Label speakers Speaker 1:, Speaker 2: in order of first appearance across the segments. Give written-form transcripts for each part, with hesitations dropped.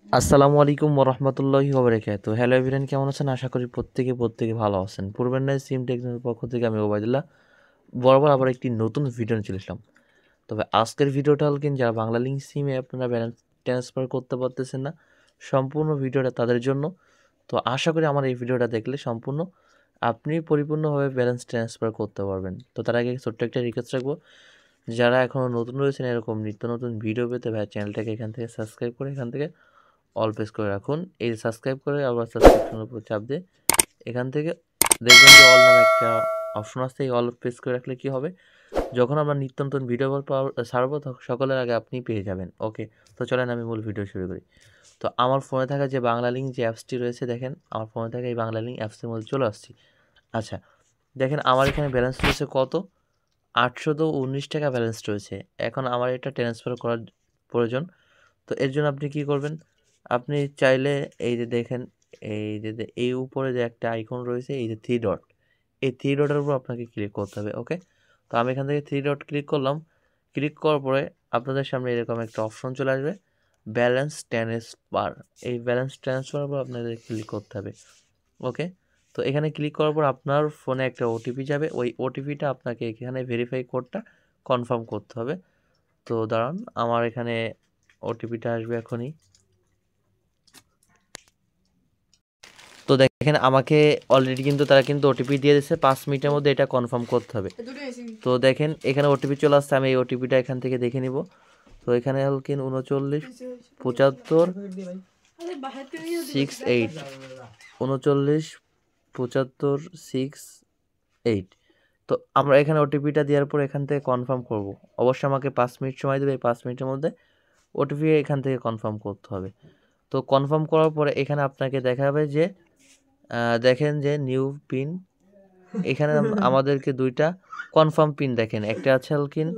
Speaker 1: আসসালামু আলাইকুম ওরহমতুল্লাহি ওবরাকাতুহু। হ্যালো এভরিওয়ান, কেমন আছেন? আশা করি প্রত্যেকে ভালো আছেন। পূর্বের ন্যায় সিম টেকনোর পক্ষ থেকে আমি ওবায়দুল্লাহ বরাবর আবার একটি নতুন ভিডিও নিয়ে চলে আসলাম। তবে আজকের ভিডিওটা হল কিন্তু যারা বাংলা লিঙ্ক সিমে আপনারা ব্যালেন্স ট্রান্সফার করতে পারতেছেন না, সম্পূর্ণ ভিডিওটা তাদের জন্য। তো আশা করি আমার এই ভিডিওটা দেখলে সম্পূর্ণ আপনি পরিপূর্ণভাবে ব্যালেন্স ট্রান্সফার করতে পারবেন। তো তার আগে ছোট্ট একটা রিকোয়েস্ট রাখবো, যারা এখনও নতুন রয়েছেন এরকম নিত্য নতুন ভিডিও পেতে ভাই চ্যানেলটাকে এখান থেকে সাবস্ক্রাইব করে এখান থেকে অল প্রেস করে রাখুন। এই সাবস্ক্রাইব করে আবার সাবস্ক্রিপশনের উপর চাপ দিয়ে এখান থেকে দেখবেন যে অল নামে একটা অপশন আছে। এই অল প্রেস করে রাখলে কি হবে, যখন আমরা নিত্য নতুন ভিডিও ছাড়বো তখন সকলের আগে আপনি পেয়ে যাবেন। ওকে, তো চলেন আমি মূল ভিডিও শুরু করি। তো আমার ফোনে থাকা যে বাংলা লিঙ্ক যে অ্যাপসটি রয়েছে, দেখেন আমার ফোনে থাকা এই বাংলা লিঙ্ক অ্যাপসের মধ্যে চলে আসছি। আচ্ছা, দেখেন আমার এখানে ব্যালেন্স রয়েছে কত, 819 টাকা ব্যালেন্স রয়েছে। এখন আমার এটা ট্রান্সফার করার প্রয়োজন। তো এর জন্য আপনি কি করবেন, আপনি চাইলে এই যে দেখেন, এই উপরে যে একটা আইকন রয়েছে, এই যে থ্রি ডট, এই থ্রি ডটের উপর আপনাকে ক্লিক করতে হবে। ওকে, তো আমি এখান থেকে থ্রি ডট ক্লিক করলাম। ক্লিক করার পরে আপনাদের সামনে এরকম একটা অপশন চলে আসবে, ব্যালেন্স ট্রান্সফার। এই ব্যালেন্স ট্রান্সফার উপর আপনাদের ক্লিক করতে হবে। ওকে, তো এখানে ক্লিক করার পর আপনার ফোনে একটা ওটিপি যাবে, ওই ওটিপিটা আপনাকে এখানে ভেরিফাই কোডটা কনফার্ম করতে হবে। তো দাঁড়ান, আমার এখানে ওটিপিটা আসবে এখনই। তো দেখেন আমাকে অলরেডি কিন্তু তারা কিন্তু ওটিপি দিয়ে দিচ্ছে, 5 মিনিটের মধ্যে এটা কনফার্ম করতে হবে। তো দেখেন এখানে ওটিপি চলে আসছে, আমি এই ওটিপিটা এখান থেকে দেখে নিব। তো এখানে হল কি 39 75 68, 39 75 68। তো আমরা এখানে ওটিপিটা দেওয়ার পর এখান থেকে কনফার্ম করব। অবশ্যই আমাকে 5 মিনিট সময় দেবে, এই 5 মিনিটের মধ্যে ওটিপি এখান থেকে কনফার্ম করতে হবে। তো কনফার্ম করার পরে এখানে আপনাকে দেখাবে যে দেখেন যে নিউ পিন, এখানে আমাদেরকে দুইটা কনফার্ম পিন দেখেন, একটা আছে হলকিন,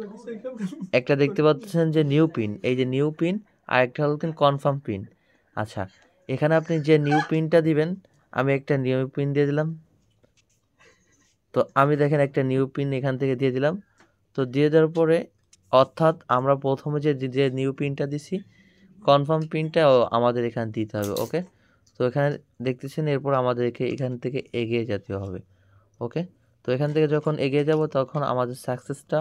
Speaker 1: একটা দেখতে পাচ্ছেন যে নিউ পিন, এই যে নিউ পিন, আর একটা হলকিন কনফার্ম পিন। আচ্ছা, এখানে আপনি যে নিউ পিনটা দিবেন, আমি একটা নিউ পিন দিয়ে দিলাম। তো আমি দেখেন একটা নিউ পিন এখান থেকে দিয়ে দিলাম। তো দিয়ে দেওয়ার পরে অর্থাৎ আমরা প্রথমে যে যে নিউ পিনটা দিছি, কনফার্ম পিনটাও আমাদের এখানে দিতে হবে। ওকে, তো এখানে দেখতেছেন, এরপর আমাদেরকে এখান থেকে এগিয়ে যেতে হবে। ওকে, তো এখান থেকে যখন এগিয়ে যাব তখন আমাদের সাকসেসটা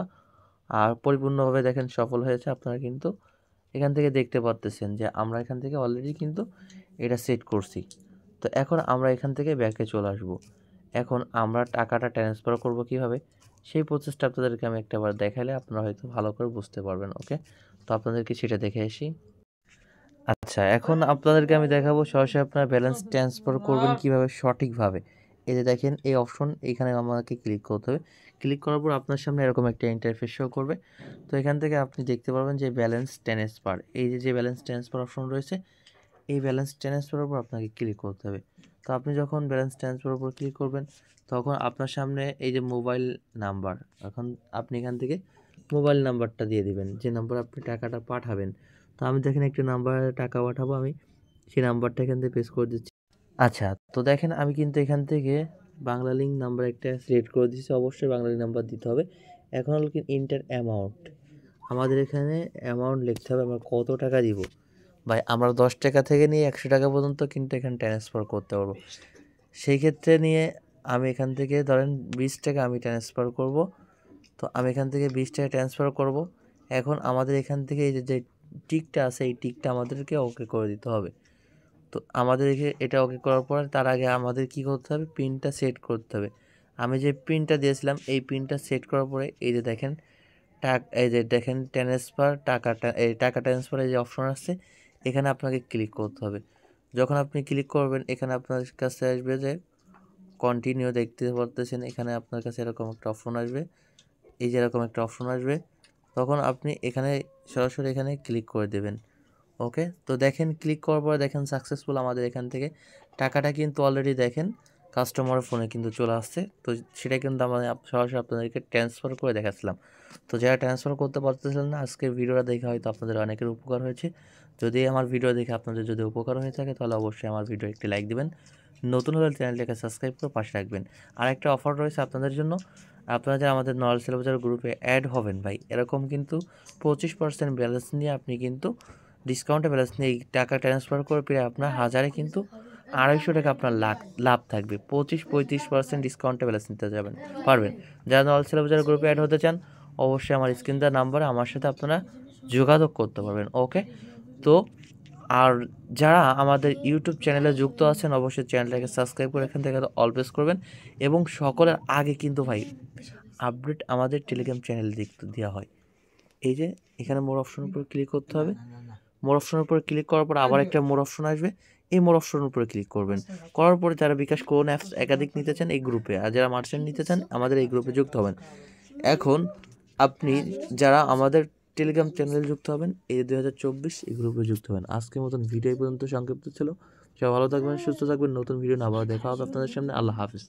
Speaker 1: আর পরিপূর্ণভাবে দেখেন সফল হয়েছে। আপনারা কিন্তু এখান থেকে দেখতে পারতেছেন যে আমরা এখান থেকে অলরেডি কিন্তু এটা সেট করছি। তো এখন আমরা এখান থেকে ব্যাকে চলে আসব। এখন আমরা টাকাটা ট্রান্সফার করব কিভাবে, সেই প্রসেসটা আপনাদেরকে আমি একটাবার দেখাইলে আপনারা হয়তো ভালো করে বুঝতে পারবেন। ওকে, তো আপনাদেরকে সেটা দেখে আসি। আচ্ছা, এখন আপনাদেরকে আমি দেখাবো সরাসরি আপনারা ব্যালেন্স ট্রান্সফার করবেন কিভাবে সঠিকভাবে। এই যে দেখেন এই অপশন, এখানে আমাকে ক্লিক করতে হবে। ক্লিক করার পর আপনার সামনে এরকম একটা ইন্টারফেস শো করবে। তো এখান থেকে আপনি দেখতে পারবেন যে ব্যালেন্স ট্রান্সফার, এই যে ব্যালেন্স ট্রান্সফার অপশন রয়েছে, এই ব্যালেন্স ট্রান্সফারের উপর আপনাকে ক্লিক করতে হবে। তো আপনি যখন ব্যালেন্স ট্রান্সফারের উপর ক্লিক করবেন তখন আপনার সামনে এই যে মোবাইল নাম্বার, এখন আপনি এখান থেকে মোবাইল নাম্বারটা দিয়ে দিবেন, যে নাম্বার আপনি টাকাটা পাঠাবেন। তো আমি দেখেন একটা নাম্বারে টাকা পাঠাবো, আমি সেই নাম্বারটা এখান থেকে পেস্ট করে দিচ্ছি। আচ্ছা, তো দেখেন আমি কিন্তু এখান থেকে বাংলা লিঙ্ক নাম্বার একটা সিলেক্ট করে দিচ্ছি, অবশ্যই বাংলা লিঙ্ক নাম্বার দিতে হবে। এখন হলো কি ইন্টার অ্যামাউন্ট, আমাদের এখানে অ্যামাউন্ট লিখতে হবে, আমরা কত টাকা দিব। ভাই আমরা 10 টাকা থেকে নিয়ে 100 টাকা পর্যন্ত কিন্তু এখানে ট্রান্সফার করতে পারবো। সেই ক্ষেত্রে নিয়ে আমি এখান থেকে ধরেন 20 টাকা আমি ট্রান্সফার করব। তো আমি এখান থেকে 20 টাকা ট্রান্সফার করব। এখন আমাদের এখান থেকে এই যে টিকটা আছে, এই টিকটা আমাদেরকে ওকে করে দিতে হবে। তো আমাদেরকে এটা ওকে করার পর তার আগে আমাদের কি করতে হবে, পিনটা সেট করতে হবে। আমি যে পিনটা দিয়েছিলাম এই পিনটা সেট করার পরে এই যে দেখেন এই যে দেখেন ট্রান্সফার টাকাটা, এই টাকা ট্রান্সফারের যে অপশন আছে এখানে আপনাকে ক্লিক করতে হবে। যখন আপনি ক্লিক করবেন এখানে আপনার কাছে আসবে যে কন্টিনিউ, দেখতে পারতেছেন এখানে আপনার কাছে এরকম একটা অপশন আসবে, এই যে এরকম একটা অপশন আসবে, তখন আপনি এখানে সরাসরি এখানে ক্লিক করে দেবেন। ওকে, তো দেখেন ক্লিক করার পরে দেখেন সাকসেসফুল, আমাদের এখান থেকে টাকাটা কিন্তু অলরেডি দেখেন কাস্টমারের ফোনে কিন্তু চলে আসছে। তো সেটা কিন্তু আমরা সরাসরি আপনাদেরকে ট্রান্সফার করে দেখাচ্ছিলাম। তো যারা ট্রান্সফার করতে পারতেছিলেন না, আজকের ভিডিওটা দেখে হয়তো আপনাদের অনেকের উপকার হয়েছে। যদি আমার ভিডিও দেখে আপনাদের যদি উপকার হয়ে থাকে তাহলে অবশ্যই আমার ভিডিও একটি লাইক দিবেন, নতুন হলে চ্যানেলটাকে সাবস্ক্রাইব করে পাশে রাখবেন। আর একটা অফার রয়েছে আপনাদের জন্য, আপনারা যারা আমাদের নলেজ সেল বাজার গ্রুপে অ্যাড হবেন ভাই, এরকম কিন্তু 25% ব্যালেন্স নিয়ে আপনি কিন্তু ডিসকাউন্টে ব্যালেন্স নেই টাকা ট্রান্সফার করে পেয়ে আপনার 1000-এ কিন্তু 250 টাকা আপনার লাভ থাকবে। 25-35% ডিসকাউন্টে ব্যালেন্স নিতে পারবেন। যারা অল সেল বাজার গ্রুপে অ্যাড হতে চান অবশ্যই আমার স্ক্রিন দেওয়া নাম্বারে আমার সাথে আপনারা যোগাযোগ করতে পারবেন। ওকে, তো আর যারা আমাদের ইউটিউব চ্যানেলে যুক্ত আছেন অবশ্যই চ্যানেলটাকে সাবস্ক্রাইব করে এখান থেকে অল প্রেস করবেন এবং সকলের আগে কিন্তু ভাই আপডেট আমাদের টেলিগ্রাম চ্যানেল দেওয়া হয়। এই যে এখানে মোর অপশনের উপর ক্লিক করতে হবে, মোর অপশনের উপর ক্লিক করার পর আবার একটা মোর অপশন আসবে, এই মোর অপশনের উপরে ক্লিক করবেন। করার পরে যারা বিকাশ কোন অ্যাপস একাধিক নিতে চান এই গ্রুপে, আর যারা মার্চেন্ট নিতে চান আমাদের এই গ্রুপে যুক্ত হবেন। এখন আপনি যারা আমাদের টেলিগ্রাম চ্যানেলে যুক্ত হবেন এই 2024 এই গ্রুপে যুক্ত হবেন। আজকের মতন ভিডিও পর্যন্ত সংক্ষিপ্ত ছিল। সবাই ভালো থাকবেন, সুস্থ থাকবেন। নতুন ভিডিও না আবার দেখা হবে আপনাদের সামনে। আল্লাহ হাফিজ।